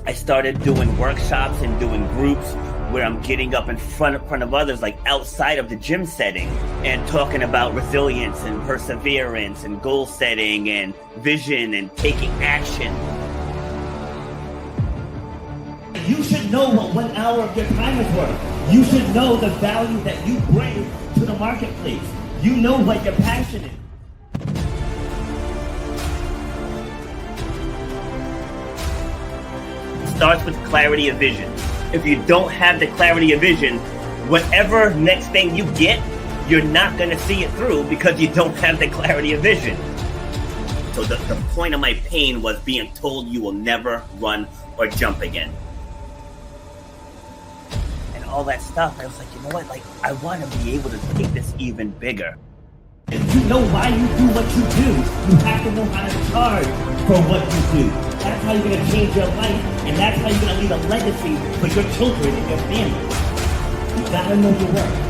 I started doing workshops and doing groups where I'm getting up in front of others, like outside of the gym setting, and talking about resilience and perseverance and goal setting and vision and taking action. You should know what 1 hour of your time is worth. You should know the value that you bring to the marketplace. You know what your passion is. Starts with clarity of vision. If you don't have the clarity of vision, whatever next thing you get, you're not going to see it through because you don't have the clarity of vision. So the point of my pain was being told you will never run or jump again. And all that stuff, I was like, you know what? Like, I want to be able to take this even bigger. If you know why you do what you do, you have to know how to charge for what you do. That's how you're going to change your life, and that's how you're going to leave a legacy for your children and your family. You got to know your worth.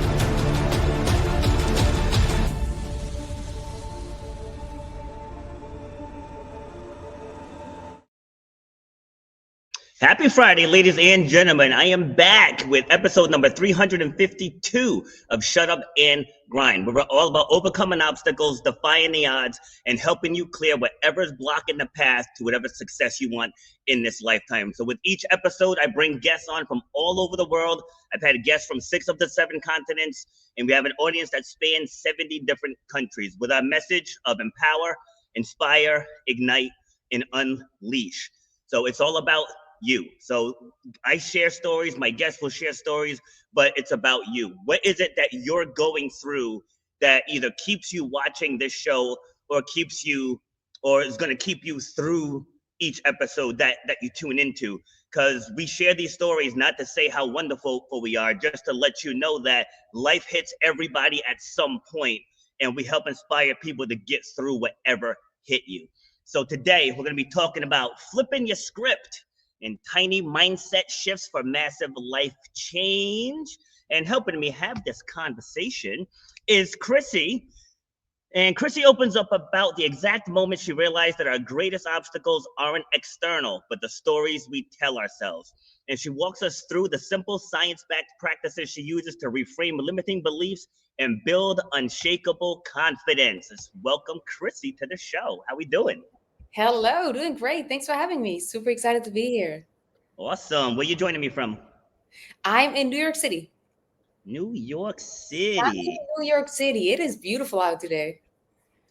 Happy Friday, ladies and gentlemen. I am back with episode number 352 of Shut Up and Grind, where we're all about overcoming obstacles, defying the odds, and helping you clear whatever's blocking the path to whatever success you want in this lifetime. So with each episode, I bring guests on from all over the world. I've had guests from 6 of the 7 continents, and we have an audience that spans 70 different countries with our message of empower, inspire, ignite, and unleash. So it's all about you. So I share stories, my guests will share stories, but it's about you. What is it that you're going through that either keeps you watching this show or keeps you, or is going to keep you through each episode that you tune into? Because we share these stories not to say how wonderful we are, just to let you know that life hits everybody at some point, and we help inspire people to get through whatever hit you. So today we're going to be talking about flipping your script and tiny mindset shifts for massive life change. And helping me have this conversation is Chrissi. And Chrissi opens up about the exact moment she realized that our greatest obstacles aren't external, but the stories we tell ourselves. And she walks us through the simple science-backed practices she uses to reframe limiting beliefs and build unshakable confidence. Let's welcome Chrissi to the show. How we doing? Hello, doing great. Thanks for having me. Super excited to be here. Awesome. Where you joining me from? I'm in New York City. New York I'm City. in New York City. It is beautiful out today.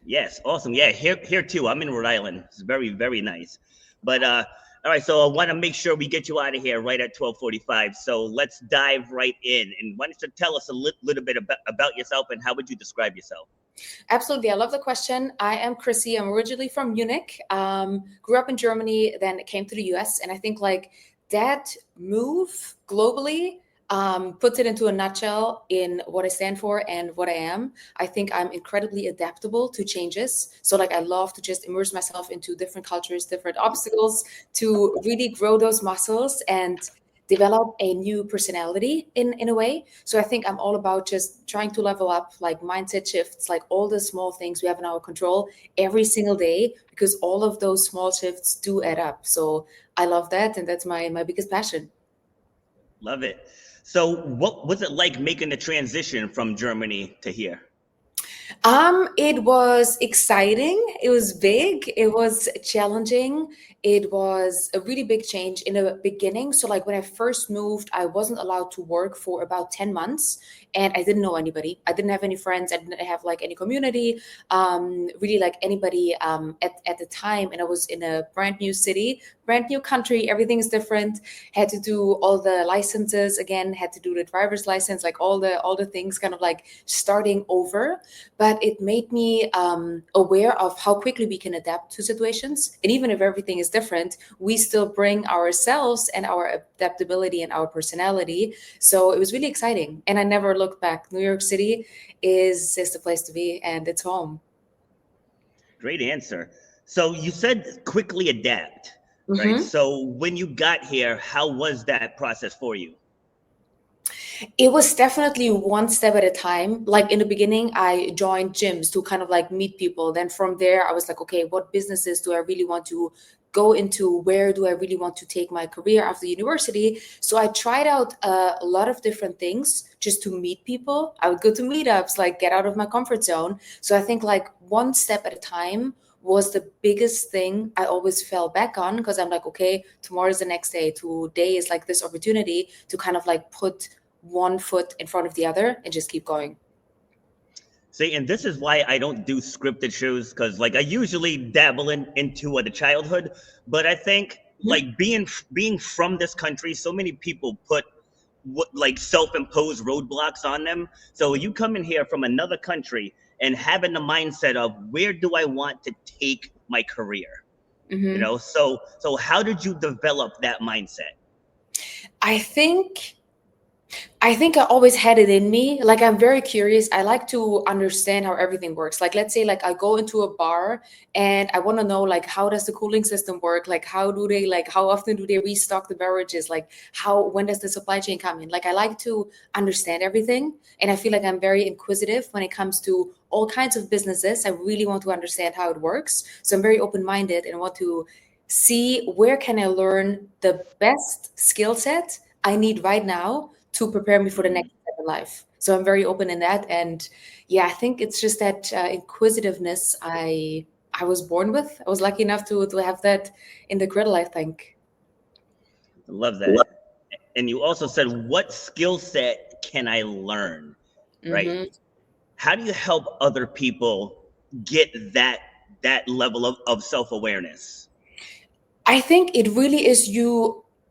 Yes, awesome. Yeah, here too. I'm in Rhode Island. It's very, very nice. But all right, so I want to make sure we get you out of here right at 12:45. So let's dive right in. And why don't you tell us a little bit about yourself and how would you describe yourself? Absolutely. I love the question. I am Chrissi. I'm originally from Munich, grew up in Germany, then came to the US. And I think like that move globally puts it into a nutshell in what I stand for and what I am. I think I'm incredibly adaptable to changes. So like I love to just immerse myself into different cultures, different obstacles to really grow those muscles and develop a new personality in a way. So I think I'm all about just trying to level up, like mindset shifts, like all the small things we have in our control every single day, because all of those small shifts do add up. So I love that. And that's my biggest passion. Love it. So what was it like making the transition from Germany to here? It was exciting. It was big. It was challenging. It was a really big change in the beginning. So like when I first moved, I wasn't allowed to work for about 10 months and I didn't know anybody. I didn't have any friends. I didn't have like any community, really like anybody at the time. And I was in a brand new city, brand new country. Everything is different. Had to do all the licenses again, had to do the driver's license, like all the things kind of like starting over. But it made me aware of how quickly we can adapt to situations. And even if everything is different, we still bring ourselves and our adaptability and our personality. So it was really exciting. And I never looked back. New York City is the place to be and it's home. Great answer. So you said quickly adapt, right? So when you got here, how was that process for you? It was definitely one step at a time. Like in the beginning, I joined gyms to kind of like meet people. Then from there, I was like, okay, what businesses do I really want to go into where do I really want to take my career after university. So I tried out a lot of different things just to meet people. I would go to meetups, like get out of my comfort zone. So I think like one step at a time was the biggest thing I always fell back on, because I'm like, okay, tomorrow is the next day. Today is like this opportunity to kind of like put one foot in front of the other and just keep going. See, and this is why I don't do scripted shows, because like I usually dabble into the childhood, but I think like being from this country, so many people put like self-imposed roadblocks on them. So you come in here from another country and having the mindset of where do I want to take my career? You know, so how did you develop that mindset? I think I always had it in me. Like, I'm very curious. I like to understand how everything works. Like, let's say like I go into a bar and I want to know like how does the cooling system work? Like how often do they restock the beverages? Like when does the supply chain come in? Like, I like to understand everything. And I feel like I'm very inquisitive when it comes to all kinds of businesses. I really want to understand how it works. So I'm very open-minded and want to see where can I learn the best skill set I need right now to prepare me for the next step in life. So I'm very open in that. And yeah, I think it's just that inquisitiveness I was born with. I was lucky enough to have that in the griddle, I think. I love that. And you also said, what skill set can I learn? Right? How do you help other people get that level of self-awareness? I think it really is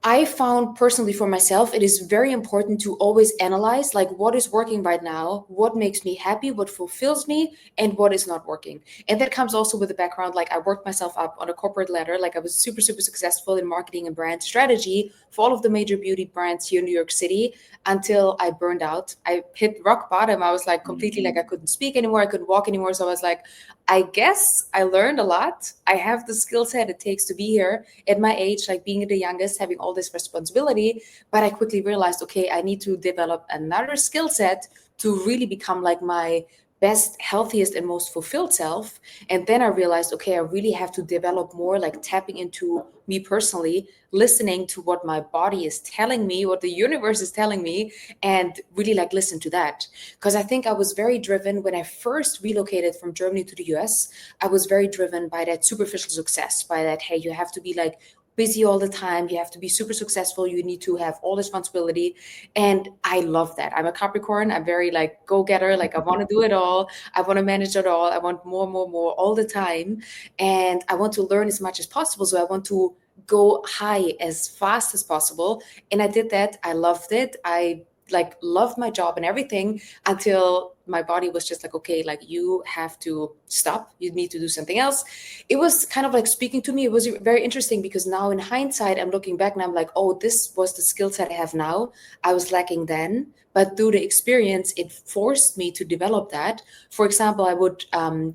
I found personally for myself, it is very important to always analyze like what is working right now, what makes me happy, what fulfills me, and what is not working. And that comes also with the background. Like, I worked myself up on a corporate ladder. Like, I was super, super successful in marketing and brand strategy for all of the major beauty brands here in New York City until I burned out. I hit rock bottom. I was like completely like I couldn't speak anymore. I couldn't walk anymore. So I was like, I guess I learned a lot. I have the skill set it takes to be here at my age, like being the youngest, having all this responsibility. But I quickly realized, okay, I need to develop another skill set to really become like my best, healthiest, and most fulfilled self. And then I realized, okay, I really have to develop more, like tapping into me personally, listening to what my body is telling me, what the universe is telling me, and really like listen to that. Because I think I was very driven when I first relocated from Germany to the US. I was very driven by that superficial success, by that, hey, you have to be like busy all the time. You have to be super successful. You need to have all responsibility. And I love that. I'm a Capricorn. I'm very like go-getter. Like, I want to do it all. I want to manage it all. I want more all the time. And I want to learn as much as possible. So I want to go high as fast as possible. And I did that. I loved it. I like loved my job and everything until my body was just like, okay, like you have to stop. You need to do something else. It was kind of like speaking to me. It was very interesting because now in hindsight, I'm looking back and I'm like, oh, this was the skill set I have now. I was lacking then. But through the experience, it forced me to develop that. For example, I would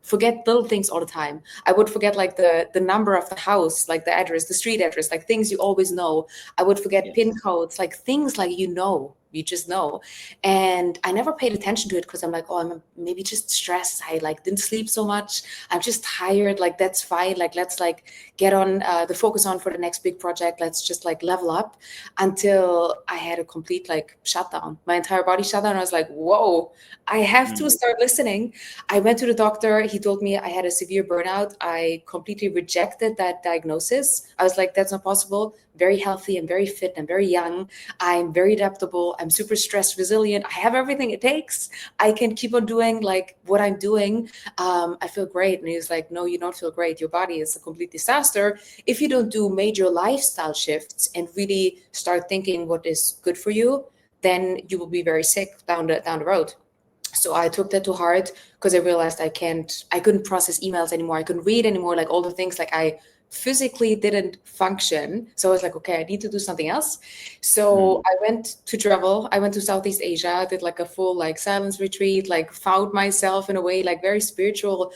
forget little things all the time. I would forget like the number of the house, like the address, the street address, like things you always know. I would forget PIN codes, like things like you just know. And I never paid attention to it because I'm like, oh, I'm maybe just stressed. I like didn't sleep so much. I'm just tired. Like, that's fine. Like, let's like get on the focus on for the next big project. Let's just like level up, until I had a complete like shutdown. My entire body shut down. I was like, whoa, I have to start listening. I went to the doctor. He told me I had a severe burnout. I completely rejected that diagnosis. I was like, that's not possible. Very healthy and very fit and very young. I'm very adaptable. I'm super stress resilient. I have everything it takes. I can keep on doing like what I'm doing. I feel great. And he was like, no, you don't feel great. Your body is a complete disaster. If you don't do major lifestyle shifts and really start thinking what is good for you, then you will be very sick down the road. So I took that to heart because I realized I couldn't process emails anymore. I couldn't read anymore, like all the things like I physically didn't function. So I was like, okay, I need to do something else. So I went to travel. I went to Southeast Asia. I did like a full like silence retreat, like found myself in a way, like very spiritual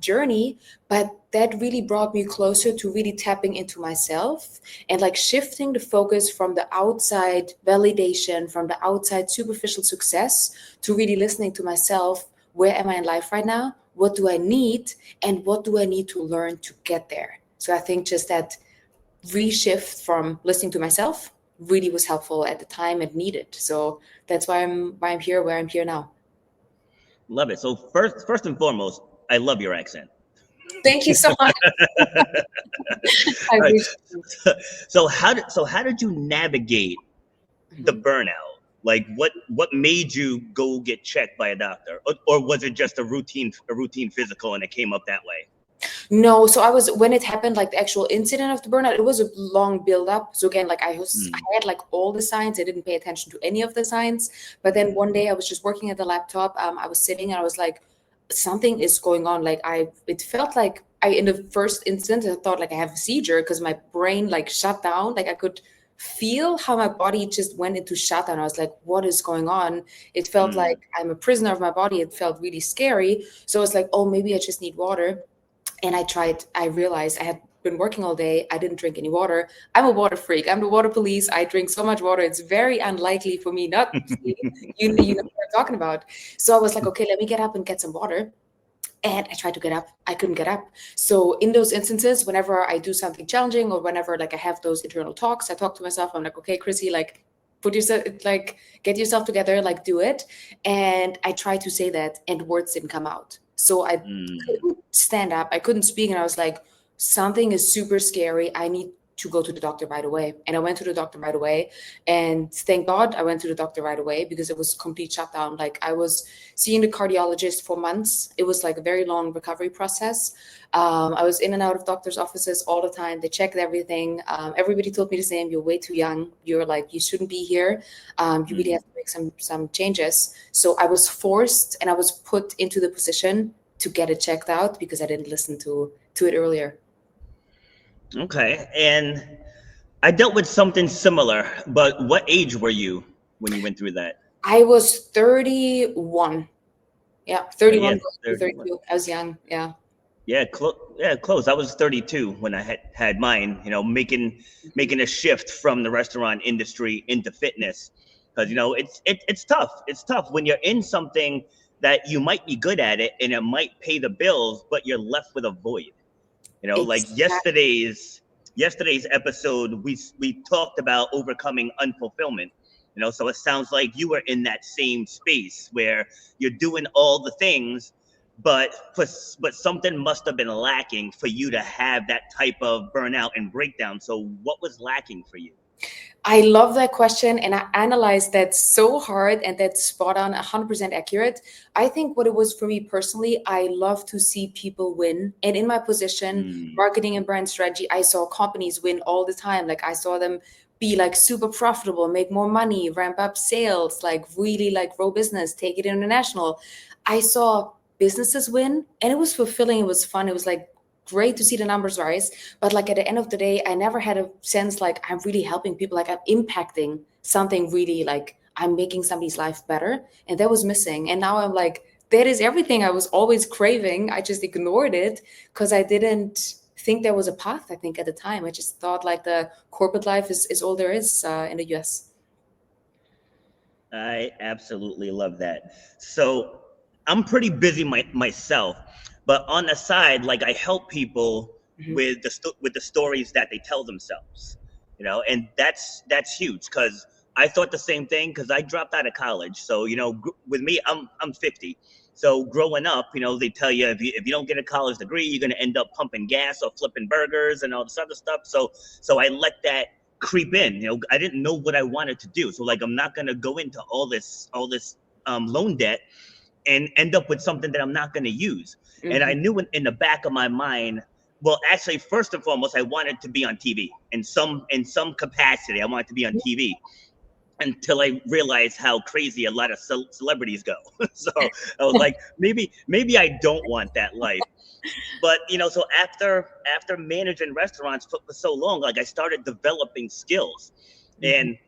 journey. But that really brought me closer to really tapping into myself and like shifting the focus from the outside validation, from the outside superficial success, to really listening to myself. Where am I in life right now? What do I need? And what do I need to learn to get there? So I think just that reshift from listening to myself really was helpful at the time and needed. So that's why I'm here where I'm here now. Love it. So first and foremost, I love your accent. Thank you so much. I All right. appreciate it. So how did you navigate the Mhm. burnout? Like what made you go get checked by a doctor, or was it just a routine physical and it came up that way? No, so I was when it happened, like the actual incident of the burnout, it was a long build up. So again, like I Mm, had like all the signs. I didn't pay attention to any of the signs. But then one day I was just working at the laptop. I was sitting and I was like, something is going on. Like it felt like in the first instant, I thought like I have a seizure because my brain like shut down. Like I could feel how my body just went into shutdown. I was like, what is going on? It felt mm, like I'm a prisoner of my body. It felt really scary. So I was like, oh, maybe I just need water. And I realized I had been working all day. I didn't drink any water. I'm a water freak. I'm the water police. I drink so much water. It's very unlikely for me not to. You know what I'm talking about. So I was like, okay, let me get up and get some water. And I tried to get up. I couldn't get up. So in those instances, whenever I do something challenging or whenever like I have those internal talks, I talk to myself. I'm like, okay, Chrissy, like put yourself like get yourself together, like do it. And I tried to say that and words didn't come out. So I mm. couldn't stand up. I couldn't speak. And I was like, something is super scary. I need to go to the doctor right away. And I went to the doctor right away. And thank God I went to the doctor right away because it was complete shutdown. Like I was seeing the cardiologist for months. It was like a very long recovery process. I was in and out of doctors' offices all the time. They checked everything. Everybody told me the same. You're way too young. You're like you shouldn't be here. You really Mm. have to make some changes. So I was forced and I was put into the position to get it checked out because I didn't listen to it earlier. Okay. And I dealt with something similar, but what age were you when you went through that? I was 31. Yeah, Yeah, 31 going to 31. 32. I was young. Yeah. Yeah, close. I was 32 when I had mine. Making a shift from the restaurant industry into fitness, because it's tough. It's tough when you're in something that you might be good at it and it might pay the bills, but you're left with a void. Like Exactly. yesterday's episode, we talked about overcoming unfulfillment. So it sounds like you were in that same space where you're doing all the things, but but something must have been lacking for you to have that type of burnout and breakdown. So what was lacking for you? I love that question, and I analyzed that so hard, and that's spot on, 100% accurate. I think what it was for me personally, I love to see people win. And in my position, Mm, marketing and brand strategy, I saw companies win all the time. Like I saw them be like super profitable, make more money, ramp up sales, like really like grow business, take it international. I saw businesses win, and it was fulfilling. It was fun. It was like great to see the numbers rise, but like at the end of the day, I never had a sense like I'm really helping people, like I'm impacting something really, like I'm making somebody's life better. And that was missing. And now I'm like, that is everything I was always craving. I just ignored it because I didn't think there was a path. I think at the time, I just thought like the corporate life is all there is in the US. I absolutely love that. So I'm pretty busy myself, but on the side, like I help people Mhm. with with the stories that they tell themselves, and that's huge because I thought the same thing because I dropped out of college. So with me, I'm 50. So growing up, they tell you if you don't get a college degree, you're gonna end up pumping gas or flipping burgers and all this other stuff. So I let that creep in. I didn't know what I wanted to do. So like I'm not gonna go into all this loan debt and end up with something that I'm not gonna use. And I Mhm. knew in the back of my mind, well, actually, first and foremost, I wanted to be on TV in some capacity. I wanted to be on TV until I realized how crazy a lot of celebrities go. So I was like, maybe I don't want that life. But so after managing restaurants for so long, like I started developing skills, Mhm. and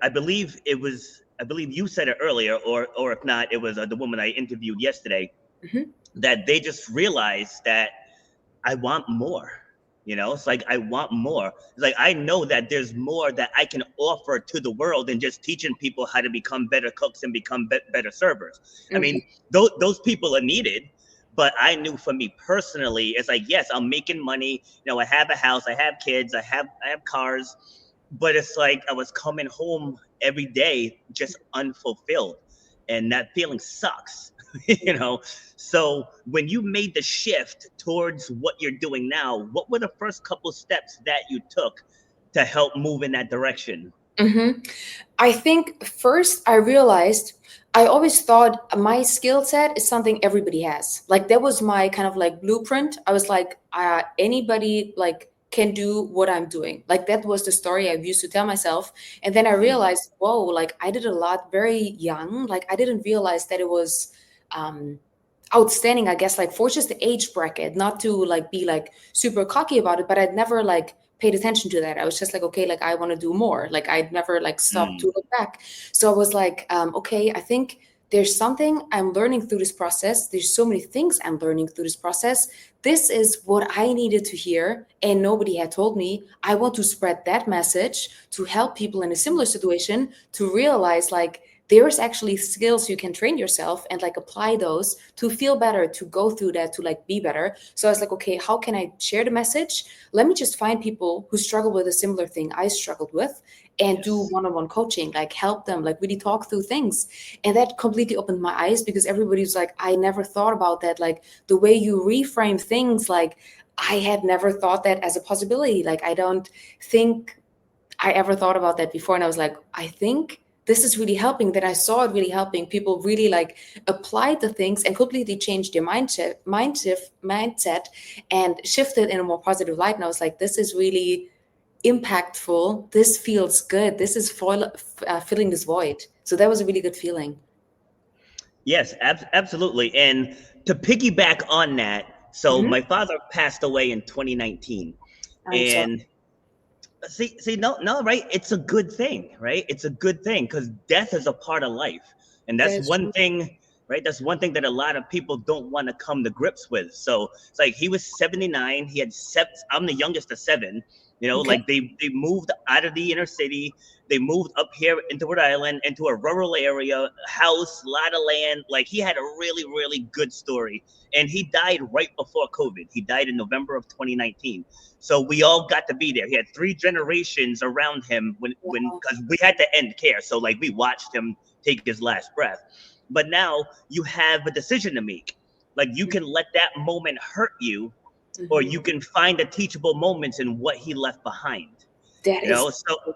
I believe you said it earlier, or if not, it was the woman I interviewed yesterday, Mhm. that they just realized that I want more. It's like I want more. It's like I know that there's more that I can offer to the world than just teaching people how to become better cooks and become better servers. I Mhm. mean, those people are needed, But I knew for me personally, it's like, yes, I'm making money. I have a house, I have kids, I have cars, but it's like I was coming home every day just unfulfilled, and that feeling sucks. you know. So when you made the shift towards what you're doing now, what were the first couple steps that you took to help move in that direction? Mm-hmm. I think first I realized I always thought my skill set is something everybody has. Like that was my kind of like blueprint. I was like, anybody like can do what I'm doing. Like that was the story I used to tell myself. And then I Mm, realized, whoa, like I did a lot very young. Like I didn't realize that it was um outstanding, I guess, like for just the age bracket, not to like be like super cocky about it, but I'd never like paid attention to that. I was just like, okay, like I want to do more. Like I'd never like stopped to mm, look back. So I was like, okay, I think there's something I'm learning through this process. There's so many things I'm learning through this process. This is what I needed to hear, and nobody had told me. I want to spread that message to help people in a similar situation to realize like there's actually skills you can train yourself and like apply those to feel better, to go through that, to like be better. So I was like, okay, how can I share the message? Let me just find people who struggle with a similar thing I struggled with and do yes. one-on-one coaching, like help them, like really talk through things. And that completely opened my eyes because everybody was like, I never thought about that. Like the way you reframe things, like I had never thought that as a possibility. Like I don't think I ever thought about that before. And I was like, I think this is really helping. That I saw it really helping. People really like applied the things and completely changed their mindset and shifted in a more positive light. And I was like, this is really impactful. This feels good. This is filling this void. So that was a really good feeling. Yes, absolutely. And to piggyback on that, so Hmm. my father passed away in 2019, I'm sorry. and see, no, no, right? It's a good thing, right? It's a good thing because death is a part of life, and That that's is one true. thing, right? That's one thing that a lot of people don't want to come to grips with. So it's like he was 79. He had seven. I'm the youngest of seven. Okay. Like they moved out of the inner city. They moved up here into Rhode Island, into a rural area, house, lot of land. Like he had a really, really good story, and he died right before COVID. He died in November of 2019. So we all got to be there. He had three generations around him when Wow. because we had to end care. So like we watched him take his last breath. But now you have a decision to make. Like you can let that moment hurt you, or Mhm. you can find the teachable moments in what he left behind. That You is. know, so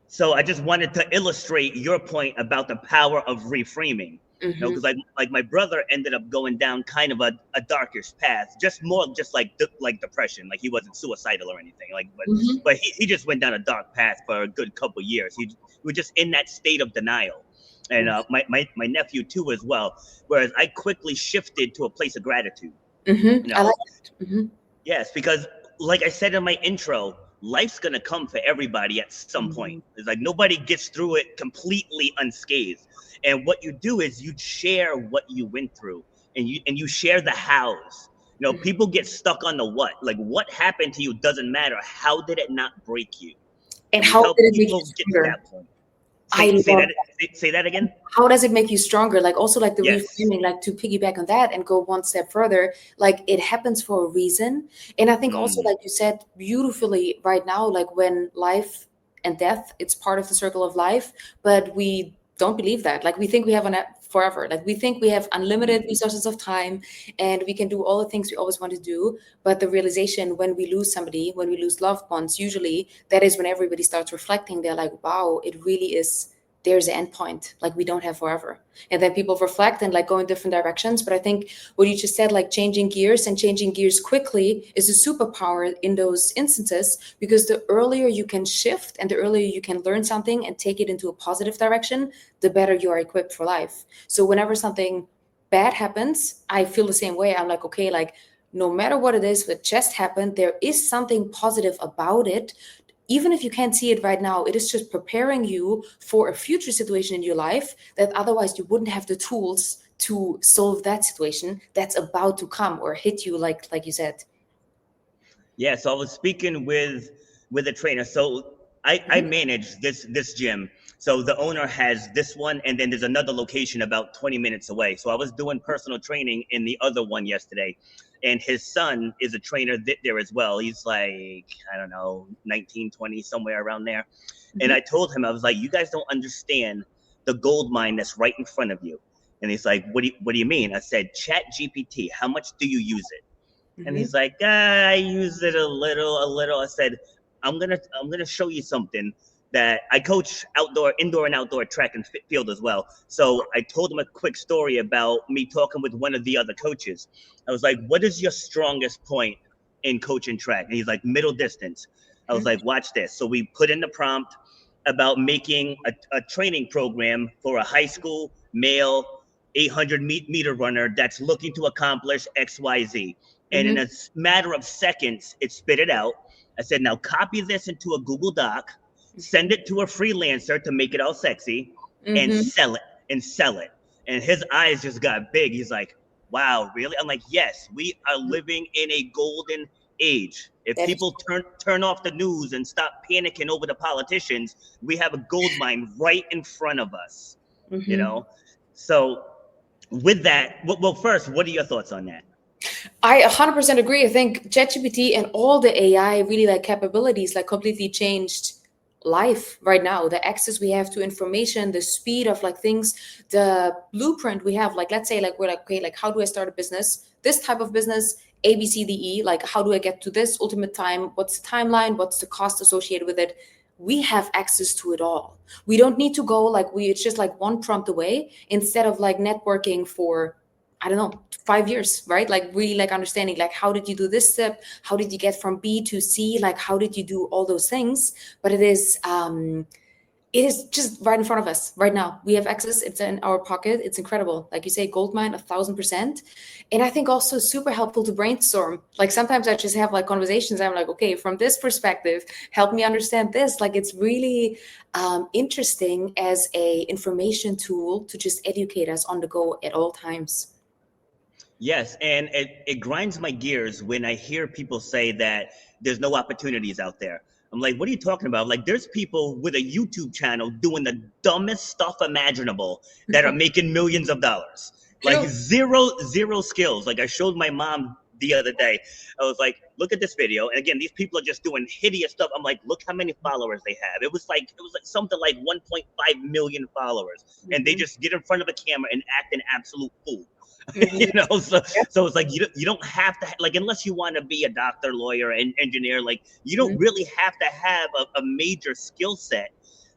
so I just wanted to illustrate your point about the power of reframing. Hmm. Because like my brother ended up going down kind of a darkish path, just more just like depression. Like he wasn't suicidal or anything. Like Hmm. but he just went down a dark path for a good couple years. He was just in that state of denial. And my nephew too as well. Whereas I quickly shifted to a place of gratitude. Hmm. You I like know, that. Hmm. Yes, because like I said in my intro, life's gonna come for everybody at some point. Hmm. It's like nobody gets through it completely unscathed. And what you do is you share what you went through, and you share the hows. People get stuck on the what. Like what happened to you doesn't matter. How did it not break you? And And we how help did it make you people get to stronger? that point. I Say love that say that again. how does it make you stronger, like also like the Yes. reframing, like to piggyback on that and go one step further, like it happens for a reason. And I think also Mm, like you said beautifully right now, like when life and death, it's part of the circle of life, but we don't believe that. Like we think we have forever, like we think we have unlimited mm. resources of time and we can do all the things we always want to do. But the realization when we lose somebody, when we lose loved ones, usually that is when everybody starts reflecting. They're like, wow, it really is, there's an end point, like we don't have forever. And then people reflect and like go in different directions. But I think what you just said, like changing gears and changing gears quickly, is a superpower in those instances, because the earlier you can shift and the earlier you can learn something and take it into a positive direction, the better you are equipped for life. So whenever something bad happens, I feel the same way. I'm like, okay, like no matter what it is that just happened, there is something positive about it. Even if you can't see it right now, it is just preparing you for a future situation in your life that otherwise you wouldn't have the tools to solve that situation that's about to come or hit you, like you said. Yeah, so I was speaking with a trainer. So I manage this gym. So the owner has this one, and then there's another location about 20 minutes away. So I was doing personal training in the other one yesterday, and his son is a trainer there as well. He's like, I don't know, 19, 20, somewhere around there. And I told him, I was like, you guys don't understand the gold mine that's right in front of you. And he's like, what do you mean? I said, Chat GPT, how much do you use it? And he's like, I use it a little. I said, I'm gonna show you something that I coach indoor and outdoor track and field as well. So I told him a quick story about me talking with one of the other coaches. I was like, what is your strongest point in coaching track? And he's like, middle distance. I was like, watch this. So we put in the prompt about making a training program for a high school male 800 meter runner that's looking to accomplish XYZ. And in a matter of seconds, it spit it out. I said, now copy this into a Google Doc, send it to a freelancer to make it all sexy, and sell it. And his eyes just got big. He's like, wow, really? I'm like, yes, we are living in a golden age. If people turn off the news and stop panicking over the politicians, we have a gold mine right in front of us, you know? So with that, well, first, what are your thoughts on that? I 100% agree. I think ChatGPT and all the AI really like capabilities like completely changed life right now. The access we have to information, the speed of like things, the blueprint we have. Like, let's say like we're like, okay, like how do I start a business? This type of business, A, B, C, D, E. Like how do I get to this ultimate time? What's the timeline? What's the cost associated with it? We have access to it all. We don't need to go like it's just like one prompt away instead of like networking for, I don't know, 5 years, right? Like really like understanding, like, how did you do this step? How did you get from B to C? Like, how did you do all those things? But it is just right in front of us right now. We have access. It's in our pocket. It's incredible. Like you say, goldmine, 1,000%. And I think also super helpful to brainstorm. Like sometimes I just have like conversations. I'm like, okay, from this perspective, help me understand this. Like it's really interesting as a information tool to just educate us on the go at all times. Yes, and it grinds my gears when I hear people say that there's no opportunities out there. I'm like, what are you talking about? Like, there's people with a YouTube channel doing the dumbest stuff imaginable that are making millions of dollars. Like zero skills. Like I showed my mom the other day. I was like, look at this video. And again, these people are just doing hideous stuff. I'm like, look how many followers they have. It was like something like 1.5 million followers. And they just get in front of a camera and act an absolute fool. You know, so it's like you don't have to, like, unless you want to be a doctor, lawyer, and engineer, like you don't really have to have a major skill set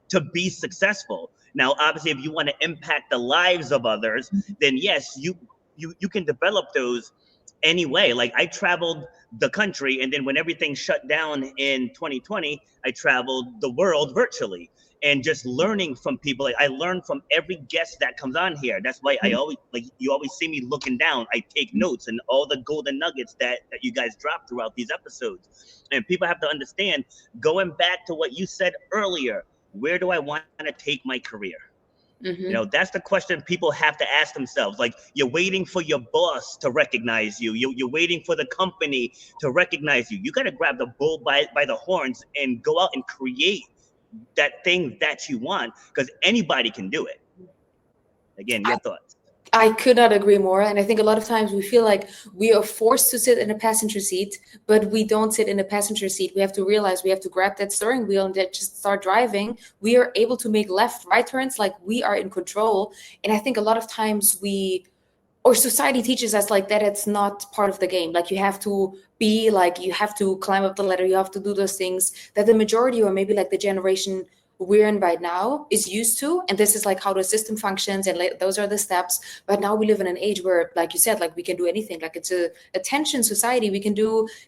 to be successful. Now, obviously, if you want to impact the lives of others, then yes, you can develop those anyway. Like I traveled the country, and then when everything shut down in 2020, I traveled the world virtually. And just learning from people. Like I learn from every guest that comes on here. That's why I always, like, you always see me looking down. I take notes and all the golden nuggets that you guys drop throughout these episodes. And people have to understand, going back to what you said earlier, where do I want to take my career? You know, that's the question people have to ask themselves. Like, you're waiting for your boss to recognize you. You're waiting for the company to recognize you. You got to grab the bull by the horns and go out and create that thing that you want, because anybody can do it. Again, your thoughts? I could not agree more. And I think a lot of times we feel like we are forced to sit in a passenger seat, but we don't sit in a passenger seat. We have to realize we have to grab that steering wheel and just start driving. We are able to make left, right turns, like we are in control. And I think a lot of times society teaches us like that it's not part of the game. Like you have to be like, you have to climb up the ladder, you have to do those things that the majority, or maybe like the generation we're in right now, is used to. And this is like how the system functions, and those are the steps. But now we live in an age where, like you said, like we can do anything. Like it's a attention society. We can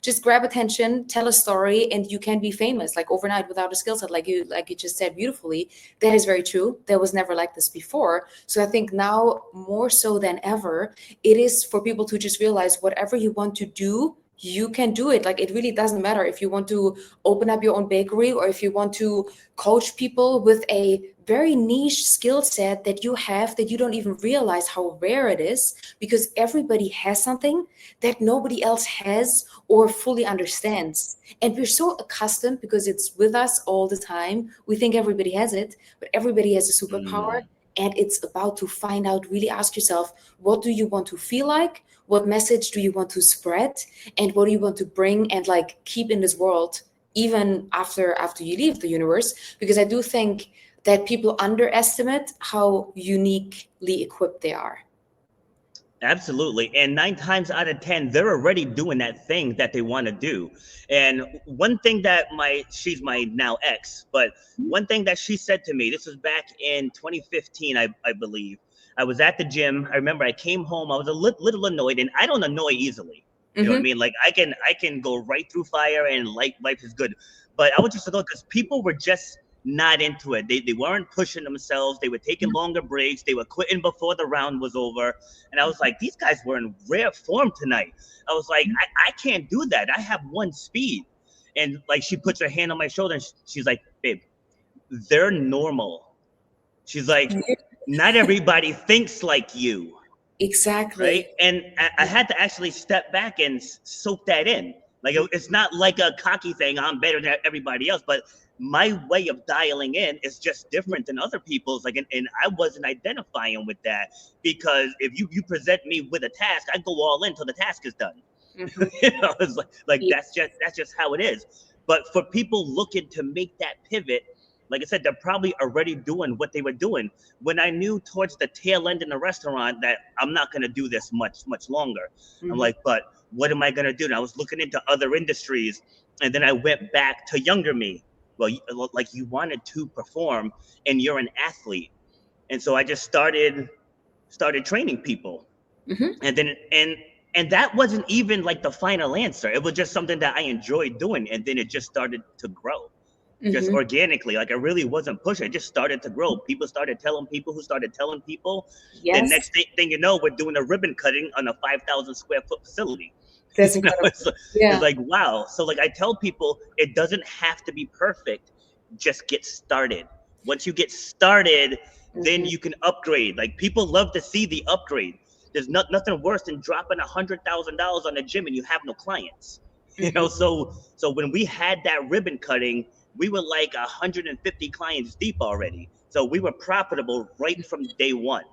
just grab attention, tell a story, and you can be famous like overnight without a skill set. Like you just said beautifully. That is very true. There was never like this before. So I think now more so than ever, it is for people to just realize whatever you want to do, you can do it. Like it really doesn't matter if you want to open up your own bakery, or if you want to coach people with a very niche skill set that you have that you don't even realize how rare it is, because everybody has something that nobody else has or fully understands. And we're so accustomed, because it's with us all the time, we think everybody has it, but everybody has a superpower. Mm. And it's about to find out, really ask yourself, what do you want to feel like? What message do you want to spread? And what do you want to bring and like keep in this world, even after you leave the universe? Because I do think that people underestimate how uniquely equipped they are. Absolutely. And 9 times out of 10, they're already doing that thing that they want to do. And one thing that she's my now ex, but one thing that she said to me, this was back in 2015, I believe. I was at the gym. I remember I came home. I was a little annoyed, and I don't annoy easily. You know what I mean? Like I can go right through fire, and like life is good. But I was just annoyed because people were just not into it. They weren't pushing themselves. They were taking longer breaks. They were quitting before the round was over. And I was like, these guys were in rare form tonight. I was like, I can't do that. I have one speed. And like she puts her hand on my shoulder and she's like, babe, they're normal. She's like, not everybody thinks like you. Right. Exactly. And I had to actually step back and soak that in. Like, it's not like a cocky thing. I'm better than everybody else, but my way of dialing in is just different than other people's. Like, and I wasn't identifying with that, because if you present me with a task, I go all in till the task is done. It's like Yeah. that's just how it is. But for people looking to make that pivot, like I said, they're probably already doing what they were doing. When I knew towards the tail end in the restaurant that I'm not going to do this much longer, I'm like, but what am I going to do? And I was looking into other industries, and then I went back to younger me. Well, like, you wanted to perform, and you're an athlete, and so I just started training people, and then and that wasn't even like the final answer. It was just something that I enjoyed doing, and then it just started to grow. Just organically. Like, I really wasn't pushing. It just started to grow. People started telling people who started telling people. The Yes, next thing you know, we're doing a ribbon cutting on a 5,000 square foot facility. that's incredible. It's Yeah. like, wow. So like I tell people, it doesn't have to be perfect. Just get started. Once you get started, then you can upgrade. Like, people love to see the upgrade. There's nothing worse than dropping $100,000 on a gym and you have no clients. So when we had that ribbon cutting, we were like 150 clients deep already. So we were profitable right from day one.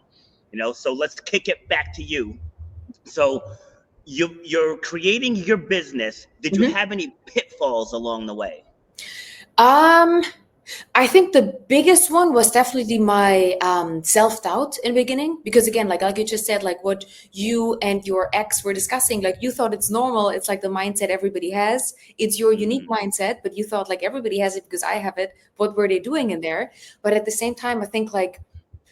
So let's kick it back to you. So you're creating your business. Did you have any pitfalls along the way? I think the biggest one was definitely my self-doubt in the beginning, because again, like you just said, like what you and your ex were discussing, like you thought it's normal. It's like the mindset everybody has. It's your unique mindset, but you thought like everybody has it because I have it. What were they doing in there? But at the same time, I think like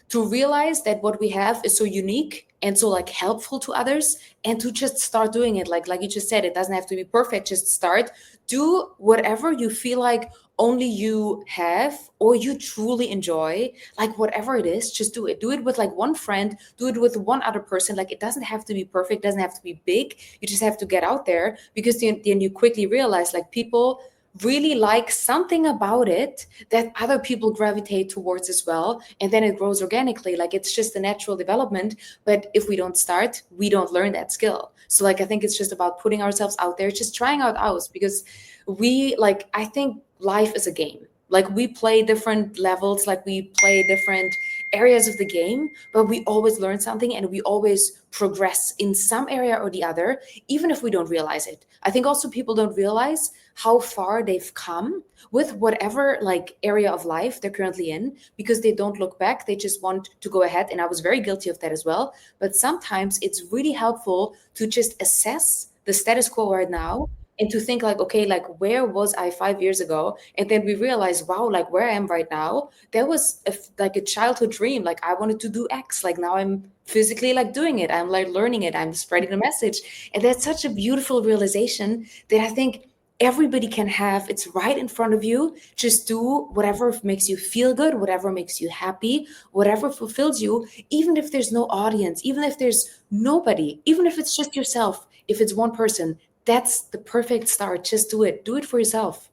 to realize that what we have is so unique and so like helpful to others, and to just start doing it. Like you just said, it doesn't have to be perfect. Just start. Do whatever you feel like only you have or you truly enjoy. Like whatever it is, just do it. Do it with like one friend, do it with one other person. Like it doesn't have to be perfect, doesn't have to be big. You just have to get out there, because then you quickly realize like people really like something about it that other people gravitate towards as well, and then it grows organically. Like it's just a natural development. But if we don't start, we don't learn that skill. So like I think it's just about putting ourselves out there, just trying out ours, because I think life is a game. Like we play different levels, like we play different areas of the game, but we always learn something and we always progress in some area or the other, even if we don't realize it. I think also people don't realize how far they've come with whatever like area of life they're currently in, because they don't look back. They just want to go ahead. And I was very guilty of that as well. But sometimes it's really helpful to just assess the status quo right now, and to think like, okay, like where was I 5 years ago? And then we realize, wow, like where I am right now, that was like a childhood dream. Like I wanted to do X, like now I'm physically like doing it. I'm like learning it. I'm spreading the message. And that's such a beautiful realization that I think everybody can have. It's right in front of you. Just do whatever makes you feel good, whatever makes you happy, whatever fulfills you, even if there's no audience, even if there's nobody, even if it's just yourself, if it's one person. That's the perfect start. Just do it. Do it for yourself.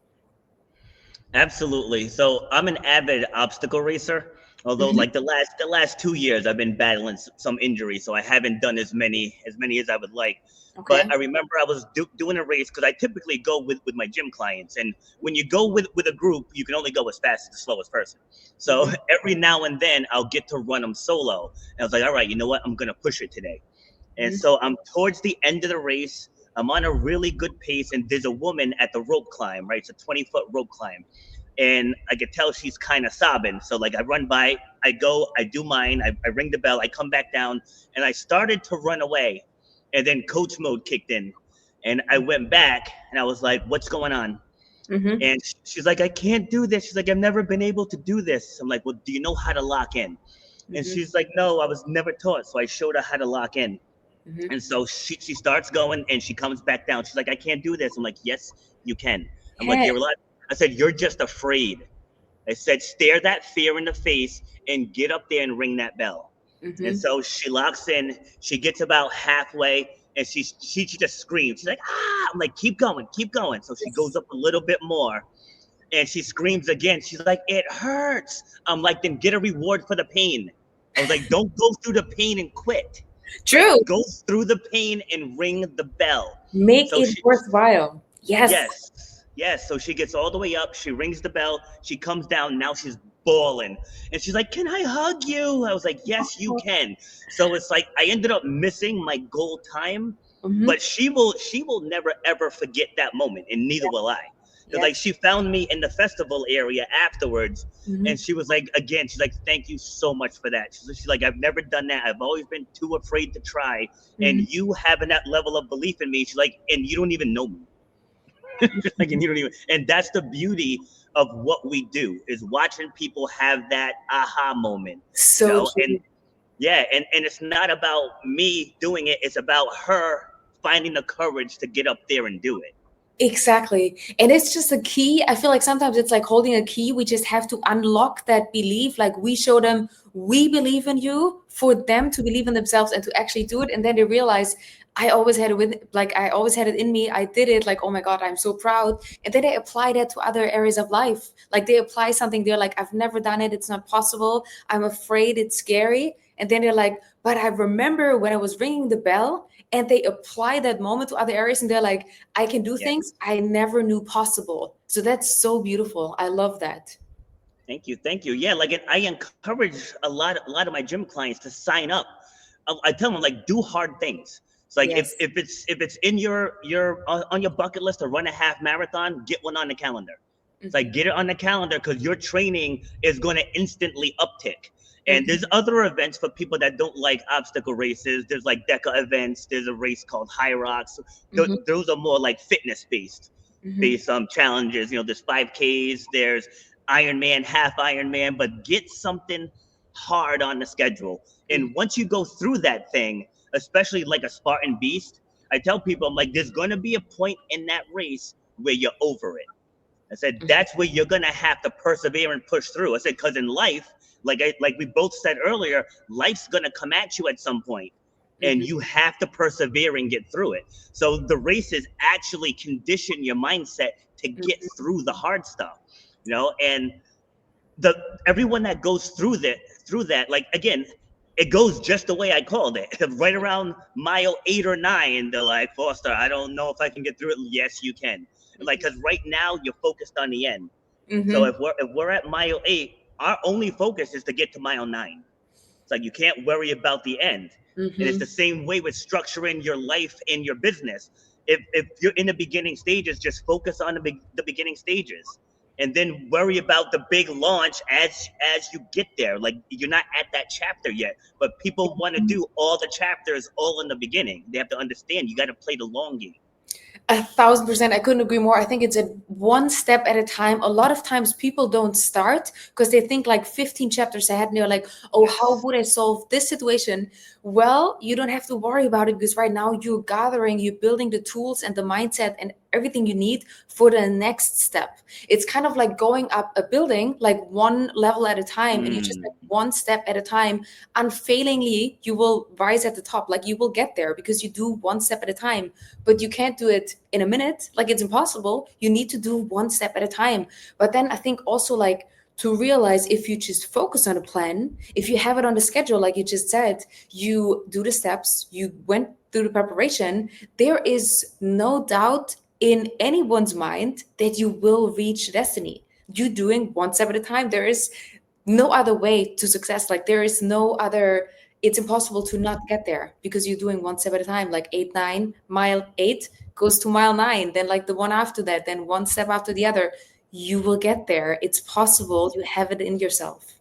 Absolutely. So I'm an avid obstacle racer. Although Hmm. like the last 2 years I've been battling some injuries, so I haven't done as many as I would like. But Okay. I remember I was doing a race because I typically go with my gym clients, and when you go with a group, you can only go as fast as the slowest person. So Hmm. every now and then I'll get to run them solo, and I was like, all right, you know what? I'm gonna push it today. And Hmm. so I'm towards the end of the race. I'm on a really good pace, and there's a woman at the rope climb, right? It's a 20-foot rope climb. And I could tell she's kind of sobbing. So, like, I run by, I go, I do mine, I ring the bell, I come back down, and I started to run away. And then coach mode kicked in. And I went back, and I was like, what's going on? Hmm. And she's like, I can't do this. She's like, I've never been able to do this. I'm like, well, do you know how to lock in? And Hmm. she's like, no, I was never taught. So I showed her how to lock in. Hmm. And so she starts going and she comes back down. She's like, I can't do this. I'm like, yes, you can. I'm like, Hey. you're alive. I said, you're just afraid. I said, stare that fear in the face and get up there and ring that bell. And Hmm. so she locks in. She gets about halfway and she just screams. She's like, ah! I'm like, keep going, keep going. So she goes Yes. up a little bit more and she screams again. She's like, it hurts. I'm like, then get a reward for the pain. I was like, don't go through the pain and quit. Like, True. go through the pain and ring the bell. Make So it she, worthwhile. Yes. yes. So she gets all the way up. She rings the bell. She comes down. Now she's bawling. And she's like, can I hug you? I was like, yes, you can. So it's like, I ended up missing my goal time, Hmm. but she will never ever forget that moment, and neither will I. Because like Yes. she found me in the festival area afterwards, Hmm. and she was like, again, she's like, thank you so much for that. She's like, I've never done that. I've always been too afraid to try, and Hmm. you having that level of belief in me. She's like, and you don't even know me. Like, and you don't even, and that's the beauty of what we do, is watching people have that aha moment, So and true. yeah, and it's not about me doing it, it's about her finding the courage to get up there and do it. Exactly. And it's just a key. I feel like sometimes it's like holding a key. We just have to unlock that belief. Like we show them we believe in you for them to believe in themselves and to actually do it. And then they realize I always had it with like I always had it in me. I did it. Like, oh my God, I'm so proud. And then they apply that to other areas of life. Like they apply something, they're like, I've never done it. It's not possible. I'm afraid, it's scary. And then they're like, but I remember when I was ringing the bell, and they apply that moment to other areas and they're like, I can do Yeah. things I never knew possible. So that's so beautiful. I love that. Thank you. Yeah, like, and I encourage a lot of my gym clients to sign up. I tell them, like, do hard things. It's like, if, Yes. if it's if it's in your on your bucket list to run a half marathon, get one on the calendar. It's like, Hmm. get it on the calendar, because your training is going to instantly uptick. And there's Hmm. other events for people that don't like obstacle races. There's like DECA events. There's a race called High Rocks. Hmm. Those are more like fitness Hmm. based challenges. There's 5Ks, there's Ironman, half Ironman, but get something hard on the schedule. And once you go through that thing, especially like a Spartan Beast, I tell people, I'm like, there's going to be a point in that race where you're over it. I said, that's where you're going to have to persevere and push through. I said, because in life, like we both said earlier, life's going to come at you at some point, and Hmm. you have to persevere and get through it. So the races actually condition your mindset to get Hmm. through the hard stuff, and the everyone that goes through that, like, again, it goes just the way I called it. Right around mile 8 or 9, they're like, Foster, I don't know if I can get through it. Yes, you can. Like, because right now you're focused on the end. So Hmm. if we're at mile 8, our only focus is to get to mile 9. It's like, you can't worry about the end. And it's Hmm. the same way with structuring your life and your business. If you're in the beginning stages, just focus on the beginning stages, and then worry about the big launch as you get there. Like, you're not at that chapter yet, but people want to do all the chapters all in the beginning. They have to understand, you got to play the long game. 1,000%. I couldn't agree more. I think it's a one step at a time. A lot of times people don't start because they think like 15 chapters ahead and they're like, oh, how Yes. would I solve this situation? Well, you don't have to worry about it because right now you're gathering, you're building the tools and the mindset and everything you need for the next step. It's kind of like going up a building, like one level at a time, and you just like one step at a time. Unfailingly, you will rise at the top. Like you will get there because you do one step at a time, but you can't do it in a minute. Like it's impossible. You need to do one step at a time. But then I think also like to realize if you just focus on a plan, if you have it on the schedule, like you just said, you do the steps, you went through the preparation, there is no doubt in anyone's mind that you will reach destiny. You doing one step at a time. There is no other way to success. Like there is no other, it's impossible to not get there because you're doing one step at a time. Like 8, 9, mile 8 goes to mile 9, then like the one after that, then one step after the other. You will get there. It's possible. You have it in yourself.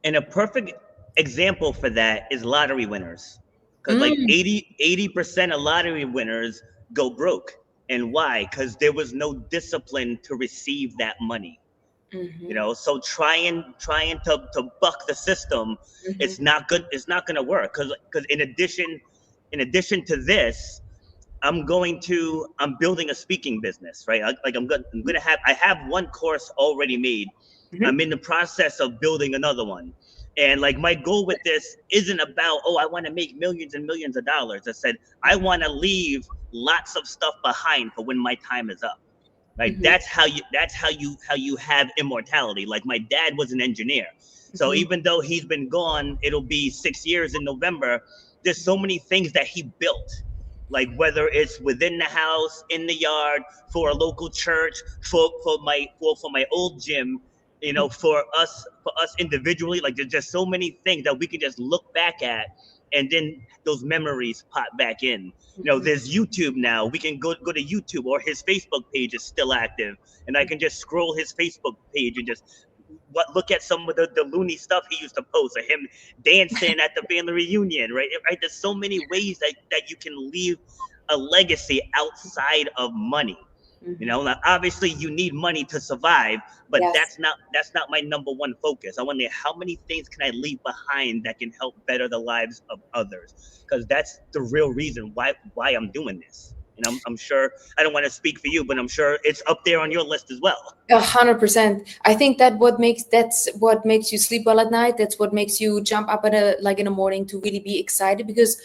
And a perfect example for that is lottery winners. Because like 80% of lottery winners go broke. And why? Because there was no discipline to receive that money. You know, so trying to buck the system, it's not good. It's not going to work. Because in addition to this, I'm building a speaking business, right? I have one course already made. I'm in the process of building another one. And like my goal with this isn't about, oh, I want to make millions and millions of dollars. I said, I want to leave lots of stuff behind for when my time is up. Right? That's how you have immortality. Like my dad was an engineer. So even though he's been gone, it'll be 6 years in November. There's so many things that he built. Like whether it's within the house, in the yard, for a local church, for my old gym, you know, for us individually, like there's just so many things that we can just look back at, and then those memories pop back in. You know, there's YouTube now. We can go to YouTube, or his Facebook page is still active, and I can just scroll his Facebook page and just look at some of the loony stuff he used to post, or him dancing at the family reunion, right? There's so many ways that you can leave a legacy outside of money. You know, now obviously you need money to survive, but that's not my number one focus. I wonder how many things can I leave behind that can help better the lives of others, because that's the real reason why I'm doing this. And I'm sure, I don't want to speak for you, but I'm sure it's up there on your list as well. 100%. I think that's what makes you sleep well at night. That's what makes you jump up in the morning to really be excited, because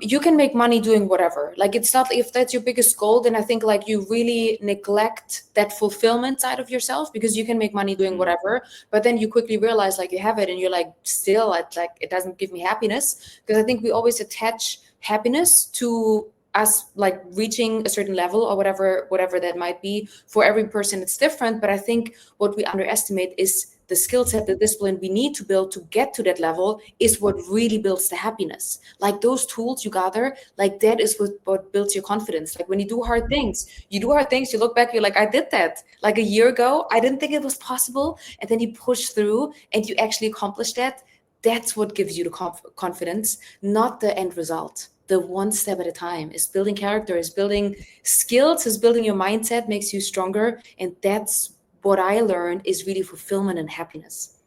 you can make money doing whatever. Like it's not, if that's your biggest goal, then I think like you really neglect that fulfillment side of yourself, because you can make money doing whatever, but then you quickly realize like you have it and you're like, still it doesn't give me happiness. Because I think we always attach happiness to us like reaching a certain level or whatever that might be. For every person it's different, but I think what we underestimate is the skill set, the discipline we need to build to get to that level is what really builds the happiness. Like those tools you gather, like that is what builds your confidence. Like when you do hard things, you look back, you're like, I did that like a year ago. I didn't think it was possible. And then you push through and you actually accomplish that. That's what gives you the confidence, not the end result. The one step at a time is building character, is building skills, is building your mindset, makes you stronger. And that's what I learned is really fulfillment and happiness.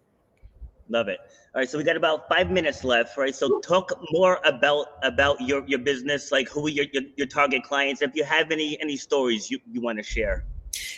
Love it. All right, so we got about 5 minutes left, right? So talk more about your business, like who are your target clients, if you have any stories you want to share.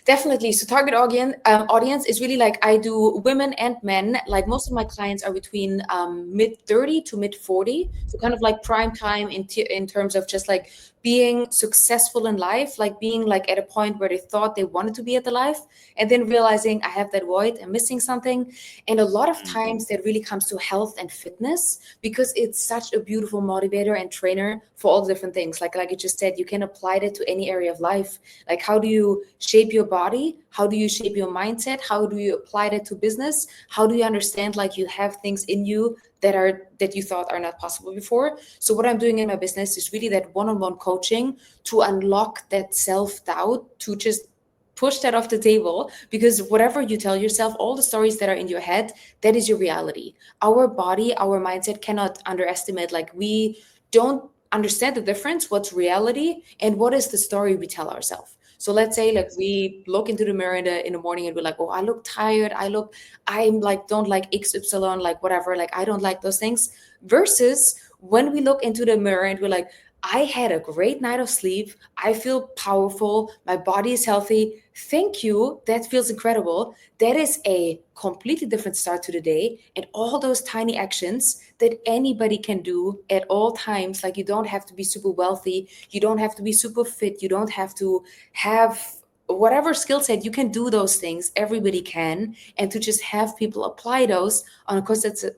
Definitely. So target audience is really like, I do women and men. Like most of my clients are between mid 30 to mid 40. So kind of like prime time in terms of just like being successful in life, like being like at a point where they thought they wanted to be at the life, and then realizing I have that void, I'm missing something. And a lot of times that really comes to health and fitness, because it's such a beautiful motivator and trainer for all the different things. Like you just said, you can apply that to any area of life. Like how do you shape your body? How do you shape your mindset? How do you apply that to business? How do you understand like you have things in you that you thought are not possible before? So what I'm doing in my business is really that one-on-one coaching to unlock that self-doubt, to just push that off the table, because whatever you tell yourself, all the stories that are in your head, that is your reality. Our body, our mindset cannot underestimate, like we don't understand the difference, what's reality and what is the story we tell ourselves. So let's say like we look into the mirror in the morning and we're like, oh, I look tired. I'm like, don't like XY, like whatever, like I don't like those things. Versus when we look into the mirror and we're like, I had a great night of sleep. I feel powerful. My body is healthy. Thank you. That feels incredible. That is a completely different start to the day. And all those tiny actions that anybody can do at all times. Like, you don't have to be super wealthy. You don't have to be super fit. You don't have to have whatever skill set. You can do those things. Everybody can. And to just have people apply those on a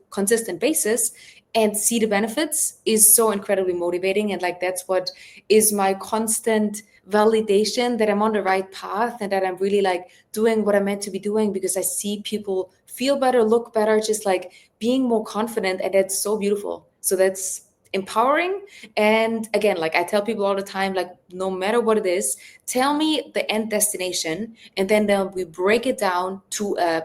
consistent basis and see the benefits is so incredibly motivating. And like, that's what is my constant validation that I'm on the right path and that I'm really like doing what I'm meant to be doing, because I see people feel better, look better, just like being more confident. And that's so beautiful. So that's empowering. And again, like I tell people all the time, like, no matter what it is, tell me the end destination, and then we break it down to a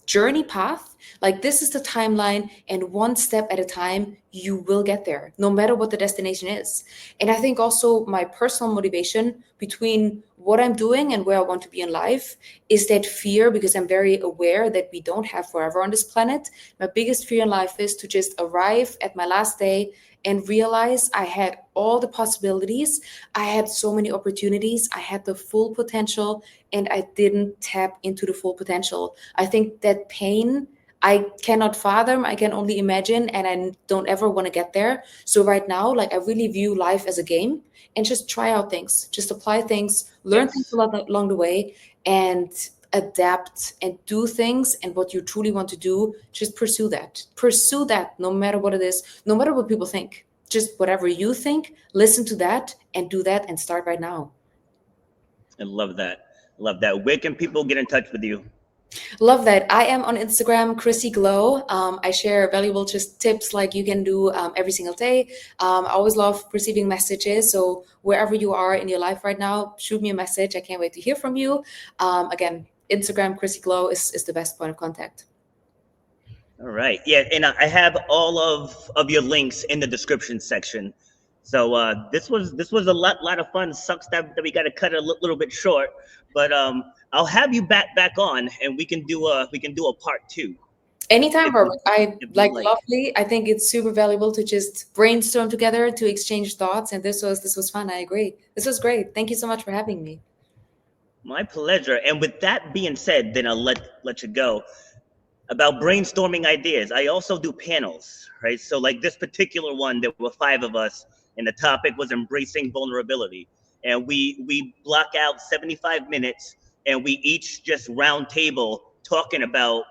journey path. Like, this is the timeline, and one step at a time, you will get there, no matter what the destination is. And I think also my personal motivation between what I'm doing and where I want to be in life is that fear, because I'm very aware that we don't have forever on this planet. My biggest fear in life is to just arrive at my last day and realize I had all the possibilities. I had so many opportunities. I had the full potential, and I didn't tap into the full potential. I think that pain I cannot fathom. I can only imagine, and I don't ever want to get there. So right now, like, I really view life as a game, and just try out things, just apply things, learn things along the way, and adapt and do things. And what you truly want to do, just pursue that no matter what it is, no matter what people think. Just whatever you think, listen to that and do that, and start right now. I love that. Where can people get in touch with you? Love that. I am on Instagram, Chrissi Glow. I share valuable just tips like you can do every single day. I always love receiving messages. So wherever you are in your life right now, shoot me a message. I can't wait to hear from you. Again, Instagram, Chrissi Glow is the best point of contact. All right. Yeah, and I have all of your links in the description section. So this was a lot of fun. Sucks that we got to cut it a little bit short, but I'll have you back on, and we can do a part 2. Anytime, Robert. Lovely. I think it's super valuable to just brainstorm together, to exchange thoughts, and this was fun. I agree. This was great. Thank you so much for having me. My pleasure. And with that being said, then I'll let you go. About brainstorming ideas, I also do panels, right? So like this particular one, there were 5 of us, and the topic was embracing vulnerability. And we block out 75 minutes, and we each just round table talking about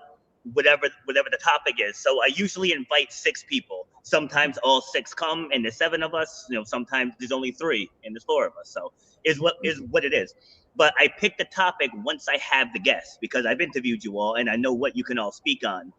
whatever the topic is. So I usually invite 6 people. Sometimes all 6 come, and there's 7 of us. You know, sometimes there's only 3, and there's 4 of us. So is what it is. But I pick the topic once I have the guests, because I've interviewed you all and I know what you can all speak on.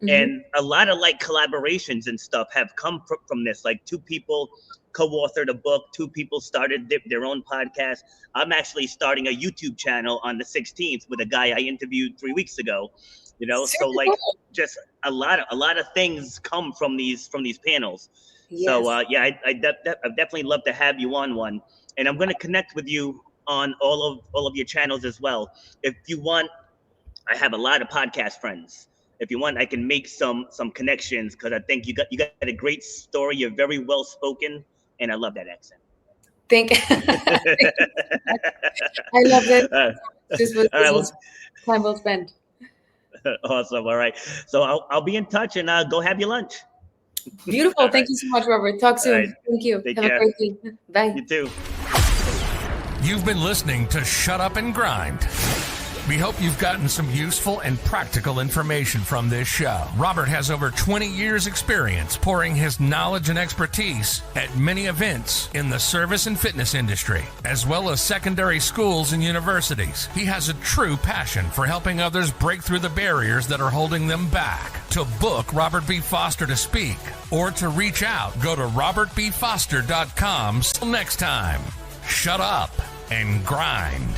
Mm-hmm. And a lot of like collaborations and stuff have come from this. Like 2 people co-authored a book, 2 people started their own podcast. I'm actually starting a YouTube channel on the 16th with a guy I interviewed 3 weeks ago. You know, so like just a lot of things come from these panels. Yes. So yeah, I definitely love to have you on one, and I'm going to connect with you on all of your channels as well. If you want, I have a lot of podcast friends. If you want, I can make some connections, because I think you got a great story. You're very well spoken, and I love that accent. I love it. This was time well spent. Awesome. All right. So I'll be in touch, and go have your lunch. Beautiful. Thank you so much, Robert. Talk soon. Right. Thank you. Take care. A great day. Bye. You too. You've been listening to Shut Up and Grind. We hope you've gotten some useful and practical information from this show. Robert has over 20 years experience pouring his knowledge and expertise at many events in the service and fitness industry, as well as secondary schools and universities. He has a true passion for helping others break through the barriers that are holding them back. To book Robert B. Foster to speak or to reach out, go to robertbfoster.com. Till next time, shut up and grind.